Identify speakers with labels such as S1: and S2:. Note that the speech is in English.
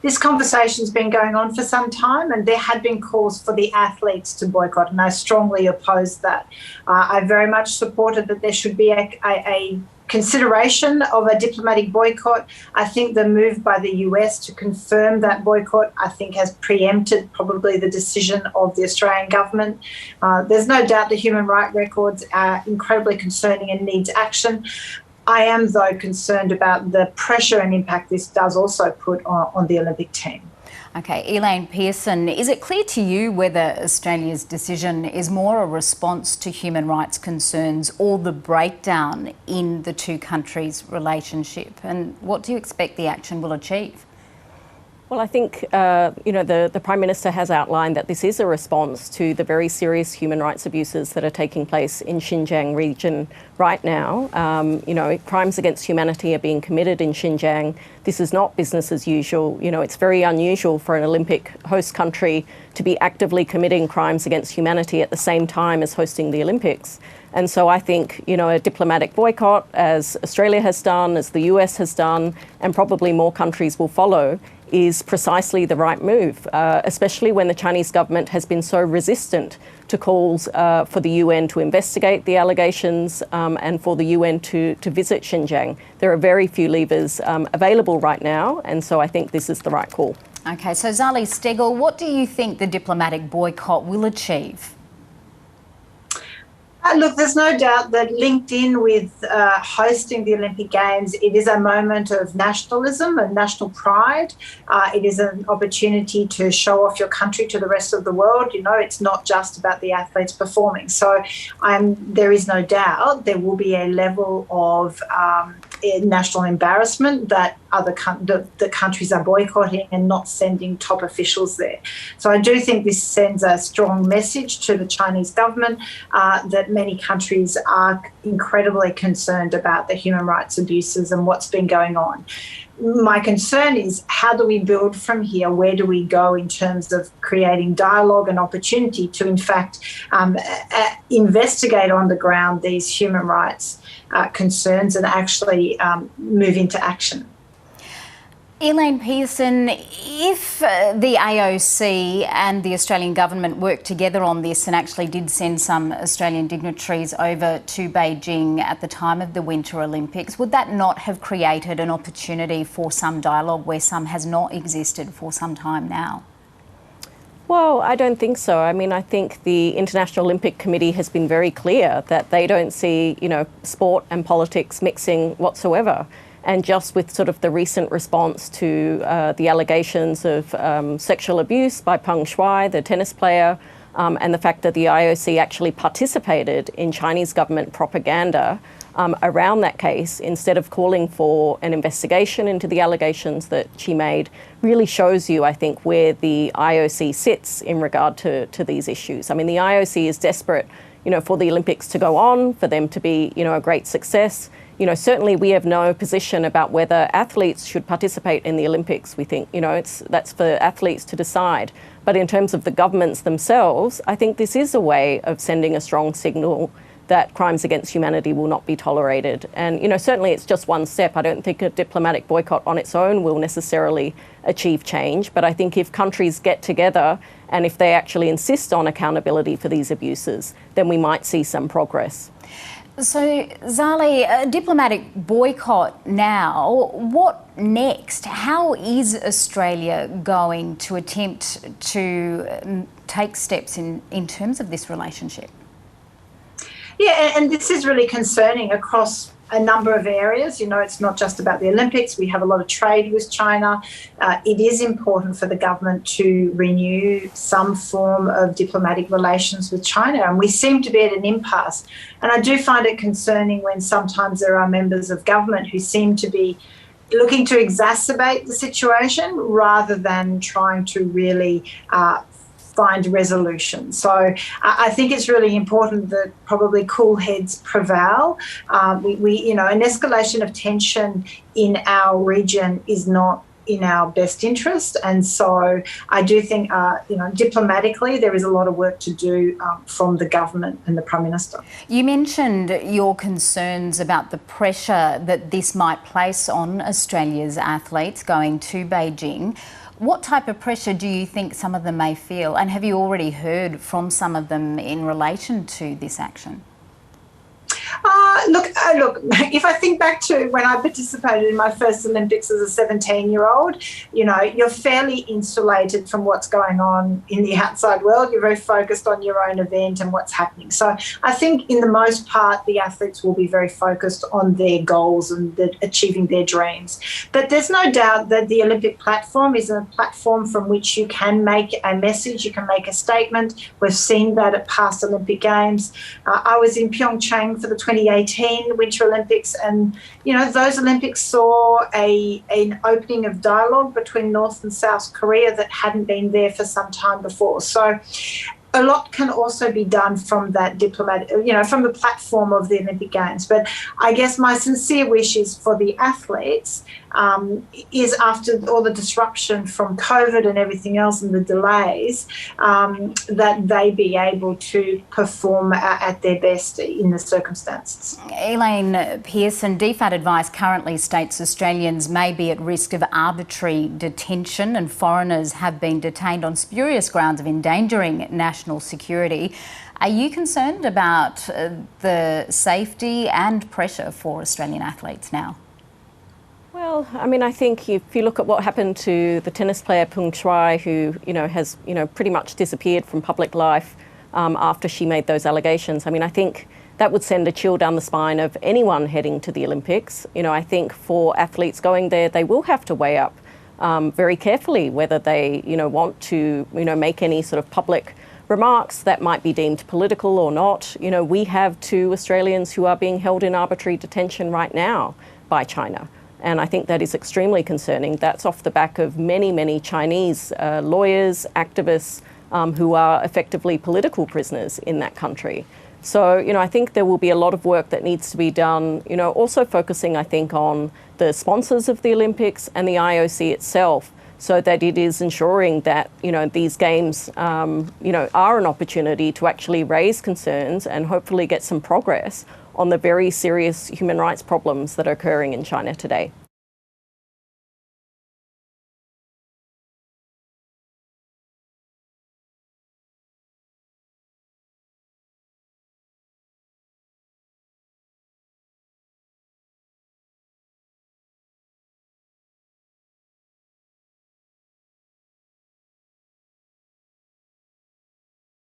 S1: this conversation's been going on for some time, and there had been calls for the athletes to boycott, and I strongly opposed that. I very much supported that there should be a consideration of a diplomatic boycott. I think the move by the US to confirm that boycott, I think, has preempted probably the decision of the Australian government. There's no doubt the human rights records are incredibly concerning and needs action. I am, though, concerned about the pressure and impact this does also put on the Olympic team.
S2: Okay, Elaine, Pearson, is it clear to you whether Australia's decision is more a response to human rights concerns or the breakdown in the two countries' relationship? And what do you expect the action will achieve?
S3: Well, I think, the Prime Minister has outlined that this is a response to the very serious human rights abuses that are taking place in Xinjiang region right now. Crimes against humanity are being committed in Xinjiang. This is not business as usual. It's very unusual for an Olympic host country to be actively committing crimes against humanity at the same time as hosting the Olympics. And so I think, a diplomatic boycott, as Australia has done, as the US has done, and probably more countries will follow, is precisely the right move, especially when the Chinese government has been so resistant to calls for the UN to investigate the allegations and for the UN to visit Xinjiang. There are very few levers available right now, and so I think this is the right call.
S2: Okay, so Zali, Steggall, what do you think the diplomatic boycott will achieve?
S1: Look, there's no doubt that linked in with hosting the Olympic Games, it is a moment of nationalism and national pride. It is an opportunity to show off your country to the rest of the world. It's not just about the athletes performing. So there is no doubt there will be a level of national embarrassment that the countries are boycotting and not sending top officials there. So I do think this sends a strong message to the Chinese government that many countries are incredibly concerned about the human rights abuses and what's been going on. My concern is, how do we build from here? Where do we go in terms of creating dialogue and opportunity to, in fact, investigate on the ground these human rights concerns and actually move into action?
S2: Elaine, Pearson, if the AOC and the Australian government worked together on this and actually did send some Australian dignitaries over to Beijing at the time of the Winter Olympics, would that not have created an opportunity for some dialogue where some has not existed for some time now?
S3: Well, I don't think so. I think the International Olympic Committee has been very clear that they don't see, sport and politics mixing whatsoever. And just with sort of the recent response to the allegations of sexual abuse by Peng Shuai, the tennis player, and the fact that the IOC actually participated in Chinese government propaganda around that case, instead of calling for an investigation into the allegations that she made, really shows you, I think, where the IOC sits in regard to these issues. The IOC is desperate, for the Olympics to go on, for them to be, a great success. Certainly we have no position about whether athletes should participate in the Olympics. We think, that's for athletes to decide. But in terms of the governments themselves, I think this is a way of sending a strong signal that crimes against humanity will not be tolerated. And, certainly it's just one step. I don't think a diplomatic boycott on its own will necessarily achieve change. But I think if countries get together and if they actually insist on accountability for these abuses, then we might see some progress.
S2: So, Zali, a diplomatic boycott now, what next? How is Australia going to attempt to take steps in terms of this relationship?
S1: Yeah, and this is really concerning across a number of areas. It's not just about the Olympics. We have a lot of trade with China. It is important for the government to renew some form of diplomatic relations with China, and we seem to be at an impasse. And I do find it concerning when sometimes there are members of government who seem to be looking to exacerbate the situation rather than trying to really find resolution. So I think it's really important that probably cool heads prevail. An escalation of tension in our region is not in our best interest. And so I do think, diplomatically, there is a lot of work to do from the government and the Prime Minister.
S2: You mentioned your concerns about the pressure that this might place on Australia's athletes going to Beijing. What type of pressure do you think some of them may feel? And have you already heard from some of them in relation to this action?
S1: Look, if I think back to when I participated in my first Olympics as a 17-year-old, you're fairly insulated from what's going on in the outside world. You're very focused on your own event and what's happening. So I think in the most part, the athletes will be very focused on their goals and achieving their dreams. But there's no doubt that the Olympic platform is a platform from which you can make a message, you can make a statement. We've seen that at past Olympic Games. I was in Pyeongchang for the 2018 Winter Olympics, and those Olympics saw an opening of dialogue between North and South Korea that hadn't been there for some time before. So a lot can also be done from that diplomatic, from the platform of the Olympic Games. But I guess my sincere wish is for the athletes is after all the disruption from COVID and everything else and the delays, that they be able to perform at their best in the circumstances.
S2: Elaine, Pearson, DFAT advice currently states Australians may be at risk of arbitrary detention, and foreigners have been detained on spurious grounds of endangering national security. Are you concerned about the safety and pressure for Australian athletes now?
S3: Well, I think if you look at what happened to the tennis player Peng Shuai, who has pretty much disappeared from public life after she made those allegations, I think that would send a chill down the spine of anyone heading to the Olympics. I think for athletes going there, they will have to weigh up very carefully whether they want to make any sort of public remarks that might be deemed political or not. We have 2 Australians who are being held in arbitrary detention right now by China. And I think that is extremely concerning. That's off the back of many, many Chinese lawyers, activists who are effectively political prisoners in that country. So, I think there will be a lot of work that needs to be done, also focusing, I think, on the sponsors of the Olympics and the IOC itself, so that it is ensuring that, these games, are an opportunity to actually raise concerns and hopefully get some progress on the very serious human rights problems that are occurring in China today.